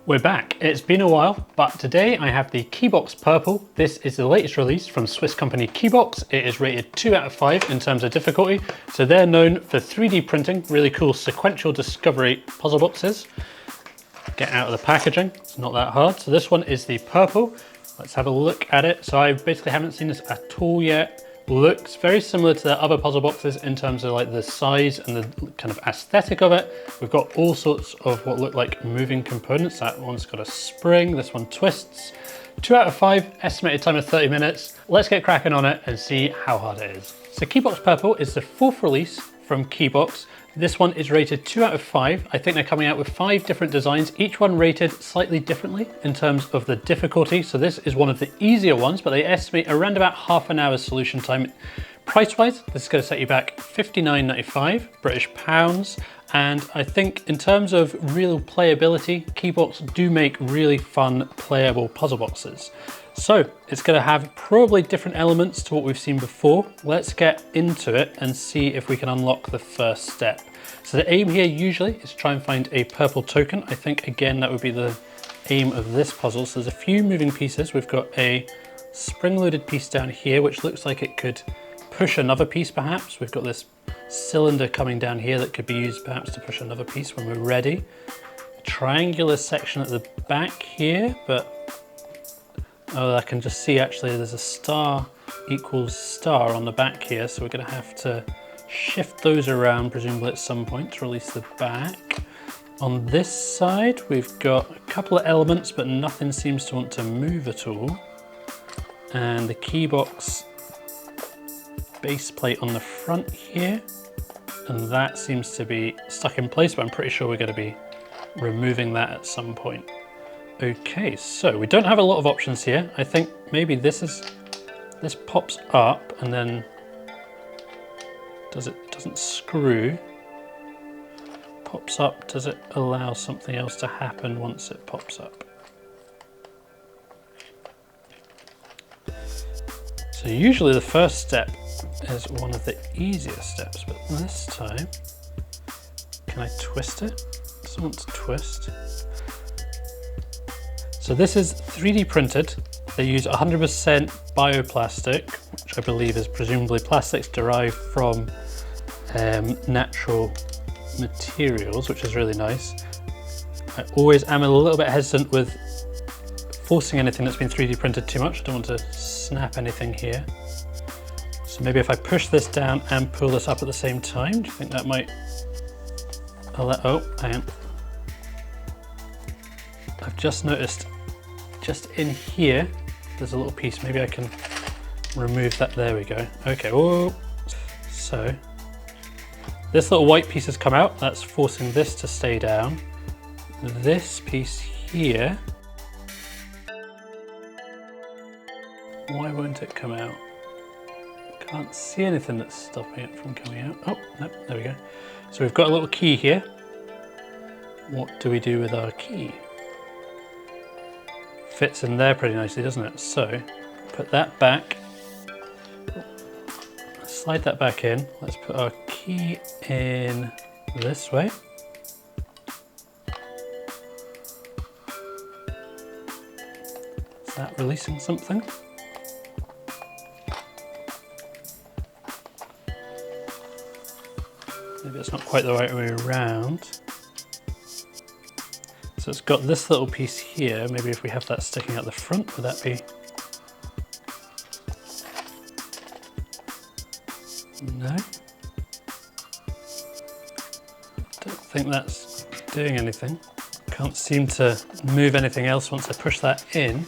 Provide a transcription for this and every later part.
We're back. It's been a while, but today I have the Keebox Purple. This is the latest release from Swiss company Keebox. It is rated 2 out of 5 in terms of difficulty. So they're known for 3D printing, really cool sequential discovery puzzle boxes. Get out of the packaging, it's not that hard. So this one is the purple. Let's have a look at it. So I basically haven't seen this at all yet. Looks very similar to the other puzzle boxes in terms of like the size and the kind of aesthetic of it. We've got all sorts of what look like moving components. That one's got a spring, this one twists. 2 out of 5, estimated time of 30 minutes. Let's get cracking on it and see how hard it is. So Keebox Purple is the 4th release from Keebox. This one is rated 2 out of 5. I think they're coming out with 5 different designs, each one rated slightly differently in terms of the difficulty. So this is one of the easier ones, but they estimate around about half an hour's solution time. Price-wise, this is going to set you back £59.95 British pounds. And I think in terms of real playability, Keebox do make really fun playable puzzle boxes. So it's going to have probably different elements to what we've seen before. Let's get into it and see if we can unlock the first step. So the aim here usually is to try and find a purple token. I think again that would be the aim of this puzzle. So there's a few moving pieces. We've got a spring-loaded piece down here which looks like it could push another piece perhaps. We've got this cylinder coming down here that could be used perhaps to push another piece when we're ready. A triangular section at the back here, but oh, I can just see actually there's a star equals star on the back here, so we're going to have to shift those around presumably at some point to release the back. On this side we've got a couple of elements but nothing seems to want to move at all, and the Keebox base plate on the front here, and that seems to be stuck in place, but I'm pretty sure we're going to be removing that at some point. Okay, so we don't have a lot of options here. I think maybe this pops up and then doesn't screw. Pops up, does it allow something else to happen once it pops up? So usually the first step is one of the easiest steps, but this time, can I twist it? It doesn't want to twist. So this is 3D printed. They use 100% bioplastic, which I believe is presumably plastics derived from natural materials, which is really nice. I always am a little bit hesitant with forcing anything that's been 3D printed too much. I don't want to snap anything here. So maybe if I push this down and pull this up at the same time, do you think that might allow, oh, hang on. I've just noticed just in here, there's a little piece, maybe I can remove that, there we go. Okay, whoa. So this little white piece has come out, that's forcing this to stay down. This piece here, why won't it come out? Can't see anything that's stopping it from coming out. Oh, no, there we go. So we've got a little key here. What do we do with our key? Fits in there pretty nicely, doesn't it? So put that back, slide that back in. Let's put our key in this way. Is that releasing something? Maybe it's not quite the right way around. So it's got this little piece here. Maybe if we have that sticking out the front, would that be? No. Don't think that's doing anything. Can't seem to move anything else once I push that in.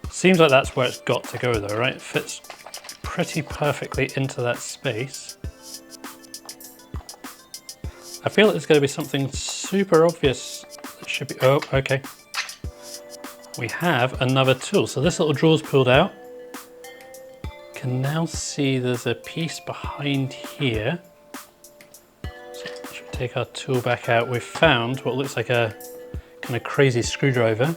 Seems like that's where it's got to go though, right? It fits pretty perfectly into that space. I feel like there's going to be something super obvious that should be, oh, okay. We have another tool. So this little drawer's pulled out. Can now see there's a piece behind here. So should we take our tool back out? We've found what looks like a kind of crazy screwdriver,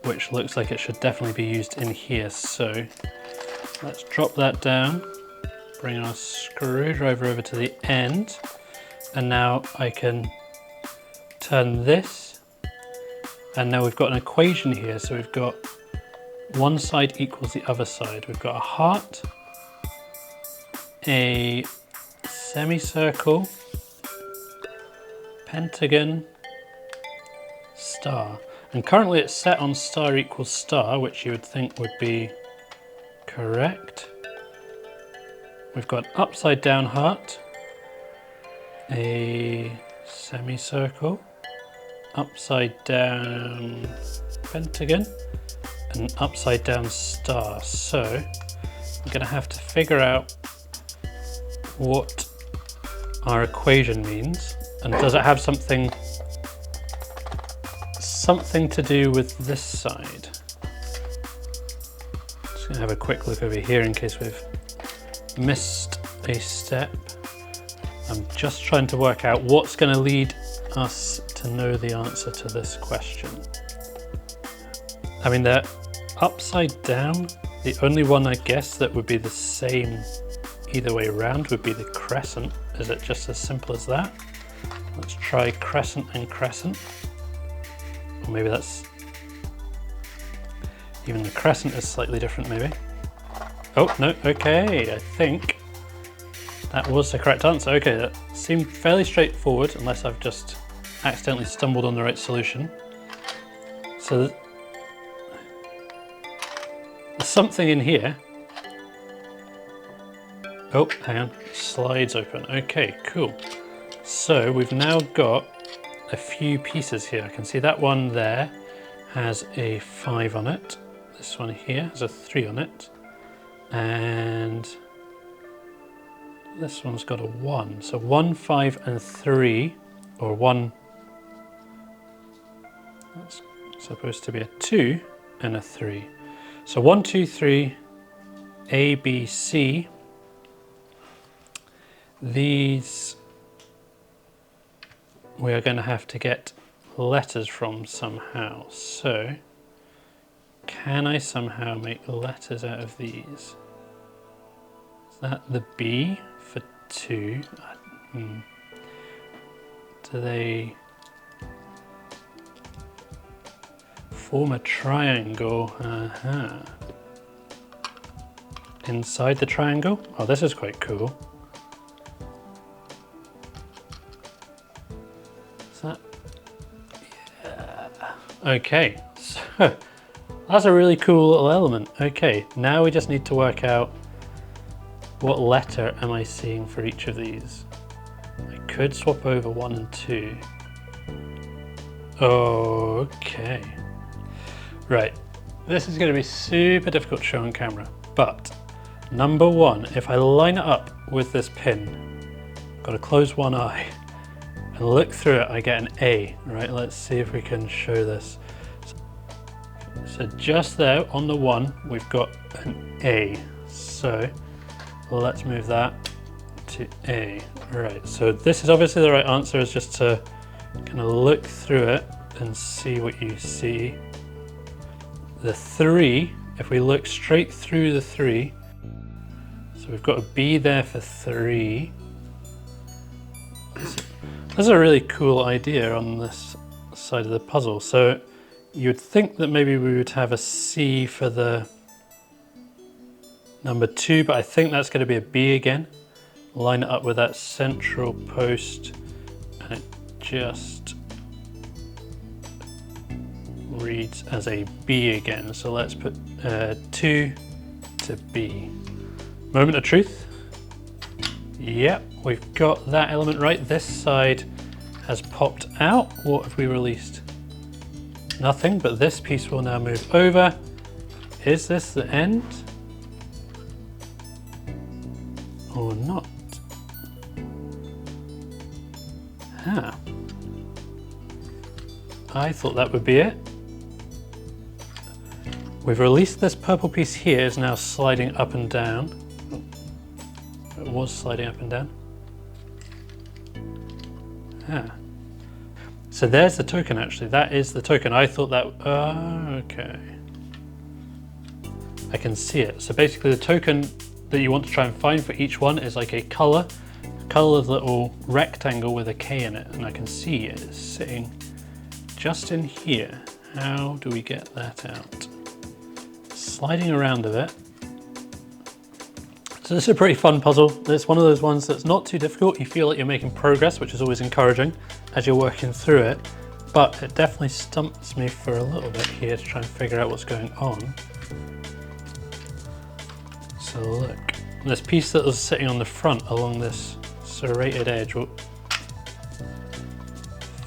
which looks like it should definitely be used in here. So let's drop that down, bring our screwdriver over to the end. And now I can turn this And now we've got an equation here. So we've got one side equals the other side. We've got a heart, a semicircle, pentagon, star. And currently it's set on star equals star, which you would think would be correct. We've got an upside down heart, a semicircle, upside down pentagon, and an upside down star. So I'm going to have to figure out what our equation means, and does it have something to do with this side? Just going to have a quick look over here in case we've missed a step. I'm just trying to work out what's going to lead us to know the answer to this question. I mean, they're upside down. The only one I guess that would be the same either way around would be the crescent. Is it just as simple as that? Let's try crescent and crescent. Or maybe that's... even the crescent is slightly different maybe. Oh, no, okay, I think that was the correct answer. Okay, that seemed fairly straightforward unless I've just accidentally stumbled on the right solution. So there's something in here. Oh, hang on, slides open. Okay, cool. So we've now got a few pieces here. I can see that one there has a 5 on it. This one here has a 3 on it. And this one's got a 1. So 1, 5 and 3, or 1, that's supposed to be a 2 and a 3. So 1, 2, 3, A, B, C. These we are going to have to get letters from somehow. So can I somehow make letters out of these? Is that the B for 2? Do they form a triangle? Inside the triangle? Oh, this is quite cool. Is that? Yeah. Okay, so that's a really cool little element. Okay, now we just need to work out what letter am I seeing for each of these. I could swap over 1 and 2. Okay. Right, this is going to be super difficult to show on camera, but number 1, if I line it up with this pin, got to close one eye and look through it, I get an A. Right, let's see if we can show this. So just there on the 1, we've got an A. So let's move that to A. Right, so this is obviously the right answer, is just to kind of look through it and see what you see. The 3, if we look straight through the 3, so we've got a B there for 3. That's a really cool idea on this side of the puzzle. So you'd think that maybe we would have a C for the number 2, but I think that's going to be a B again. Line it up with that central post and it just reads as a B again. So let's put 2 to B. Moment of truth. Yep, we've got that element right. This side has popped out. What have we released? Nothing, but this piece will now move over. Is this the end? Or not? Huh. I thought that would be it. We've released this purple piece here, is now sliding up and down. It was sliding up and down. Ah. So there's the token actually, that is the token. I thought that, okay. I can see it. So basically the token that you want to try and find for each one is like a colour little rectangle with a K in it, and I can see it is sitting just in here. How do we get that out? Sliding around a bit. So this is a pretty fun puzzle. It's one of those ones that's not too difficult. You feel like you're making progress, which is always encouraging as you're working through it. But it definitely stumps me for a little bit here to try and figure out what's going on. So look, this piece that was sitting on the front along this serrated edge will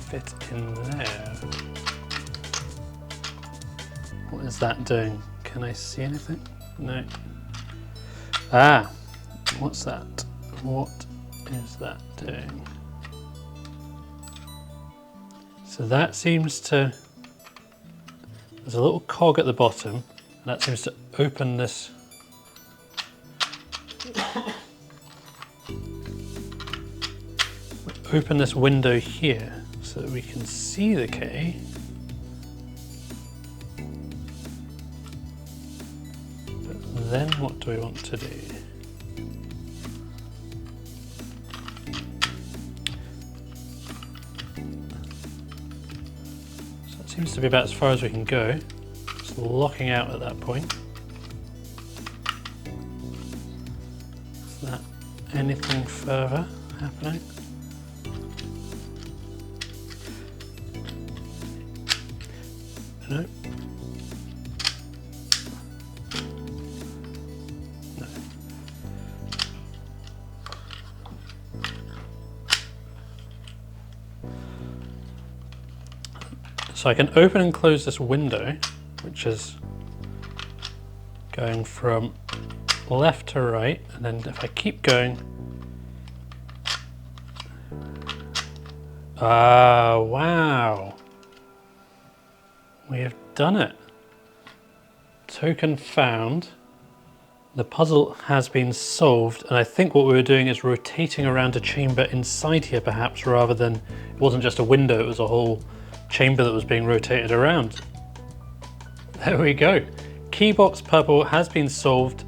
fit in there. What is that doing? Can I see anything? No. Ah, what's that? What is that doing? So that seems to, there's a little cog at the bottom, and that seems to open this window here so that we can see the K. But then what do we want to do? Seems to be about as far as we can go. It's locking out at that point. Is that anything further happening? No. No. So I can open and close this window, which is going from left to right, and then if I keep going, ah, wow, we have done it. Token found. The puzzle has been solved, and I think what we were doing is rotating around a chamber inside here perhaps, rather than, it wasn't just a window, it was a whole chamber that was being rotated around. There we go. Keebox Purple has been solved.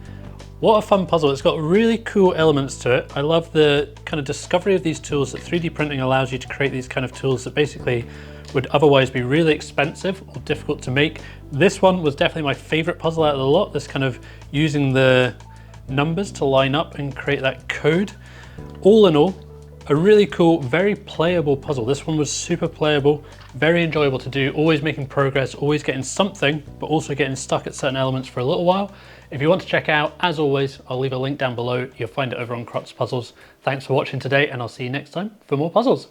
What a fun puzzle. It's got really cool elements to it. I love the kind of discovery of these tools, that 3D printing allows you to create these kind of tools that basically would otherwise be really expensive or difficult to make. This one was definitely my favorite puzzle out of the lot, this kind of using the numbers to line up and create that code. All in all, a really cool, very playable puzzle. This one was super playable, very enjoyable to do, always making progress, always getting something, but also getting stuck at certain elements for a little while. If you want to check out, as always, I'll leave a link down below. You'll find it over on Crux Puzzles. Thanks for watching today, and I'll see you next time for more puzzles.